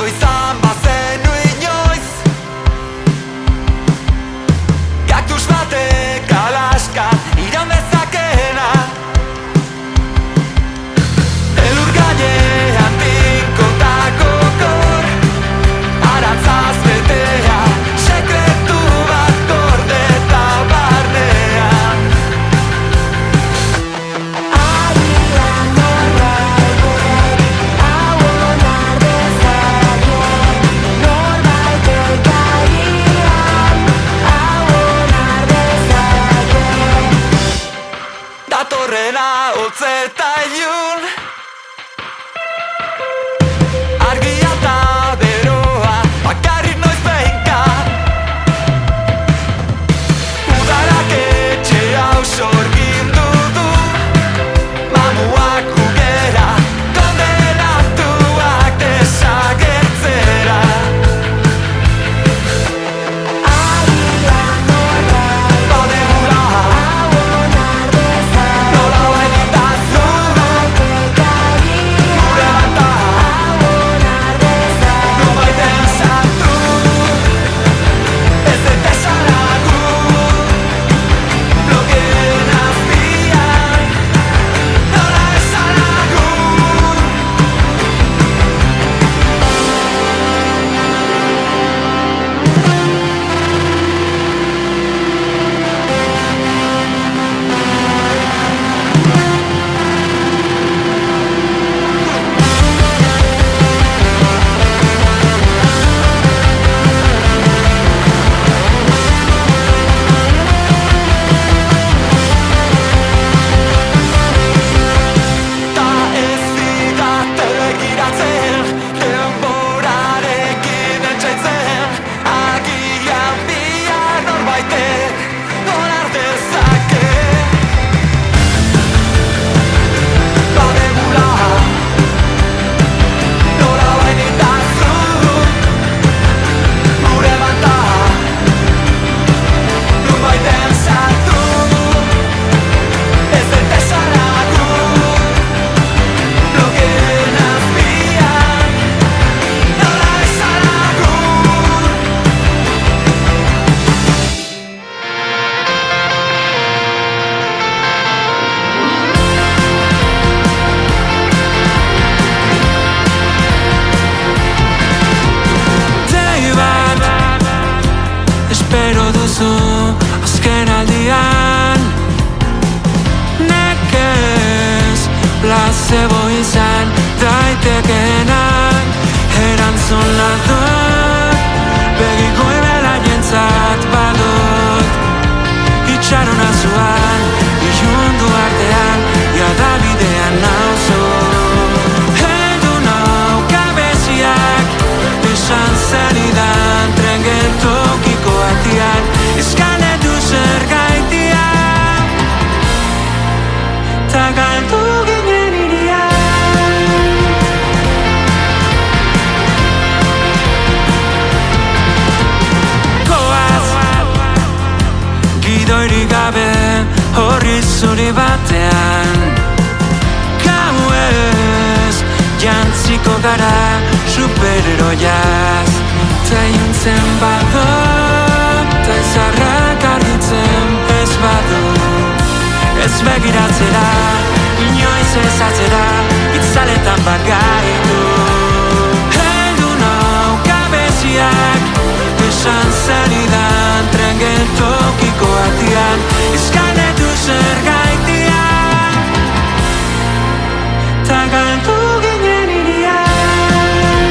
Izango izan bazenu inoiz Kaktus batek alaskan iraun dezakeena Elur gainean tinkotako kor Arantzaz betea sekretu bat gordeta barnean Agian norbaitek hau onar dezake Norbaitek agian hau onar dezake Datorrena hotz eta ilun Argia eta beroa bakarrik noiz behinka Udarak etxe hau sorgindu du Mamuak ugera kondenatuak desagertzera Agian norbaitek Badegula hau onar dezake nola bainitazu Norbaitek agian Gure bata hau onar dezake Nomaiten sartu Ez dut esanagu Blogeen azpian Nola esanagu Ta ez didate begiratzen Denborarekin entsaitzen Agian bihar norbaitek onar dezake Badegula nola bainitazu Gure bata Nunbaiten sartu Ez dut esanagu Blogeen azpian Nola esanagu Dei bat espero duzu azken aldian Nekez placebo izan daitekeenak Erantzun ladut begiko ebelaientzat badut Itxarona zuan, ilundu artean, jada bidean nauzu Heldu nau gabeziak, esan zenidan tren geltokiko atian Eskaletu zer gaitia, ta galdu ginen irian Goaz, gidoirik gabe horri zuri batean Gauez, jantziko gara superheroiaz Ta iluntzen badut, ta izarrak argitzen ez badu Ez begiratzera, inoiz ez atzera, itzaletan bagaitu Heldu nau gabeziak, esan zenidan tren geltokiko atian Eskaletu zer gaitia, ta galdu ginen irian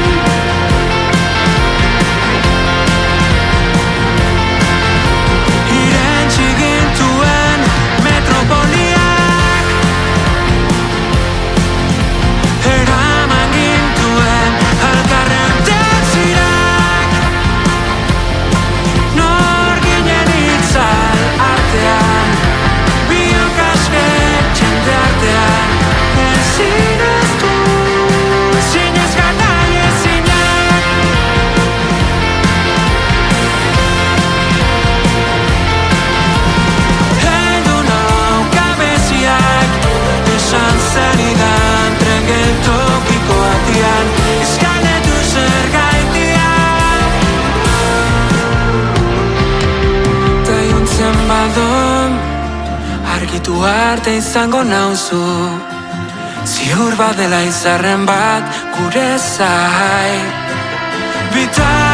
Irentsi gintuen metropoliak argitu arte izango nauzu. Ziur badela izarren bat gure zai. Bitar